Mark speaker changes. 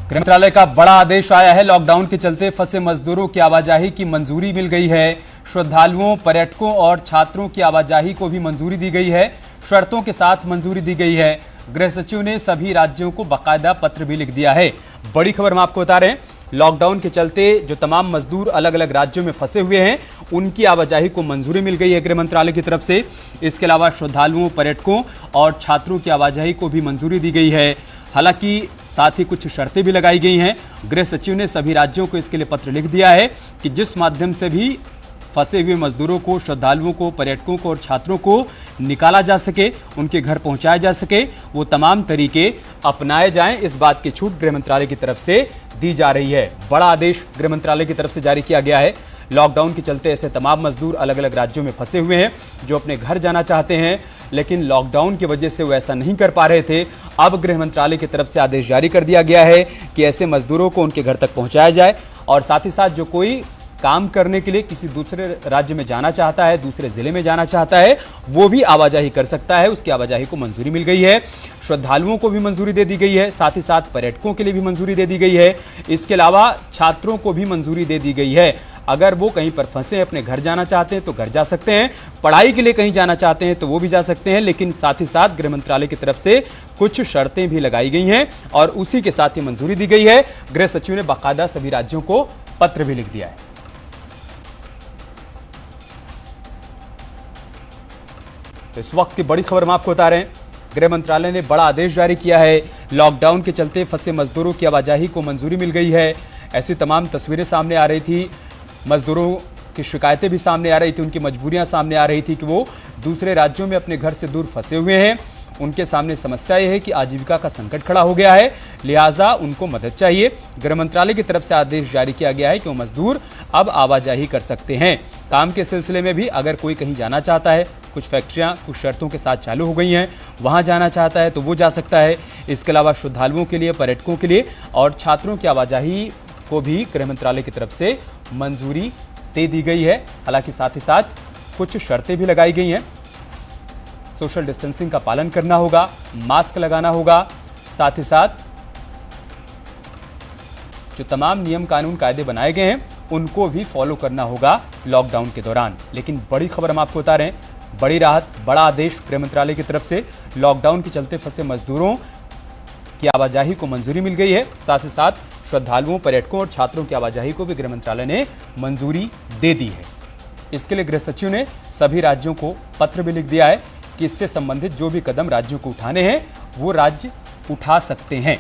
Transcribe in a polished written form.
Speaker 1: गृह मंत्रालय का बड़ा आदेश आया है। लॉकडाउन के चलते फंसे मजदूरों की आवाजाही की मंजूरी मिल गई है। श्रद्धालुओं, पर्यटकों और छात्रों की आवाजाही को भी मंजूरी दी गई है। शर्तों के साथ मंजूरी दी गई है। गृह सचिव ने सभी राज्यों को बाकायदा पत्र भी लिख दिया है। बड़ी खबर हम आपको बता रहे हैं, लॉकडाउन के चलते जो तमाम मजदूर अलग अलग राज्यों में फंसे हुए हैं उनकी आवाजाही को मंजूरी मिल गई है गृह मंत्रालय की तरफ से। इसके अलावा श्रद्धालुओं, पर्यटकों और छात्रों की आवाजाही को भी मंजूरी दी गई है। हालांकि साथ ही कुछ शर्तें भी लगाई गई हैं। गृह सचिव ने सभी राज्यों को इसके लिए पत्र लिख दिया है कि जिस माध्यम से भी फंसे हुए मजदूरों को, श्रद्धालुओं को, पर्यटकों को और छात्रों को निकाला जा सके, उनके घर पहुंचाया जा सके, वो तमाम तरीके अपनाए जाएं। इस बात की छूट गृह मंत्रालय की तरफ से दी जा रही है। बड़ा आदेश गृह मंत्रालय की तरफ से जारी किया गया है। लॉकडाउन के चलते ऐसे तमाम मजदूर अलग अलग राज्यों में फंसे हुए हैं जो अपने घर जाना चाहते हैं, लेकिन लॉकडाउन की वजह से वो ऐसा नहीं कर पा रहे थे। अब गृह मंत्रालय की तरफ से आदेश जारी कर दिया गया है कि ऐसे मजदूरों को उनके घर तक पहुंचाया जाए और साथ ही साथ जो कोई काम करने के लिए किसी दूसरे राज्य में जाना चाहता है, दूसरे जिले में जाना चाहता है, वो भी आवाजाही कर सकता है। उसकी आवाजाही को मंजूरी मिल गई है। श्रद्धालुओं को भी मंजूरी दे दी गई है, साथ ही साथ पर्यटकों के लिए भी मंजूरी दे दी गई है। इसके अलावा छात्रों को भी मंजूरी दे दी गई है। अगर वो कहीं पर फंसे हैं, अपने घर जाना चाहते हैं तो घर जा सकते हैं, पढ़ाई के लिए कहीं जाना चाहते हैं तो वो भी जा सकते हैं, लेकिन साथ ही साथ गृह मंत्रालय की तरफ से कुछ शर्तें भी लगाई गई हैं और उसी के साथ ही मंजूरी दी गई है। गृह सचिव ने बाकायदा सभी राज्यों को पत्र भी लिख दिया है। तो इस वक्त की बड़ी खबर हम आपको बता रहे हैं, गृह मंत्रालय ने बड़ा आदेश जारी किया है। लॉकडाउन के चलते फंसे मजदूरों की आवाजाही को मंजूरी मिल गई है। ऐसी तमाम तस्वीरें सामने आ रही थी, मजदूरों की शिकायतें भी सामने आ रही थी, उनकी मजबूरियां सामने आ रही थी कि वो दूसरे राज्यों में अपने घर से दूर फंसे हुए हैं। उनके सामने समस्या यह है कि आजीविका का संकट खड़ा हो गया है, लिहाजा उनको मदद चाहिए। गृह मंत्रालय की तरफ से आदेश जारी किया गया है कि वो मजदूर अब आवाजाही कर सकते हैं। काम के सिलसिले में भी अगर कोई कहीं जाना चाहता है, कुछ फैक्ट्रियां कुछ शर्तों के साथ चालू हो गई हैं, वहां जाना चाहता है तो वो जा सकता है। इसके अलावा श्रद्धालुओं के लिए, पर्यटकों के लिए और छात्रों की आवाजाही को भी गृह मंत्रालय की तरफ से मंजूरी दे दी गई है। हालांकि साथ ही साथ कुछ शर्तें भी लगाई गई हैं। सोशल डिस्टेंसिंग का पालन करना होगा, मास्क लगाना होगा, साथ ही साथ जो तमाम नियम कानून कायदे बनाए गए हैं उनको भी फॉलो करना होगा लॉकडाउन के दौरान। लेकिन बड़ी खबर हम आपको बता रहे हैं, बड़ी राहत, बड़ा आदेश गृह मंत्रालय की तरफ से लॉकडाउन के चलते फंसे मजदूरों की आवाजाही को मंजूरी मिल गई है। साथ ही साथ श्रद्धालुओं, पर्यटकों और छात्रों की आवाजाही को भी गृह मंत्रालय ने मंजूरी दे दी है। इसके लिए गृह सचिव ने सभी राज्यों को पत्र भी लिख दिया है कि इससे संबंधित जो भी कदम राज्यों को उठाने हैं वो राज्य उठा सकते हैं।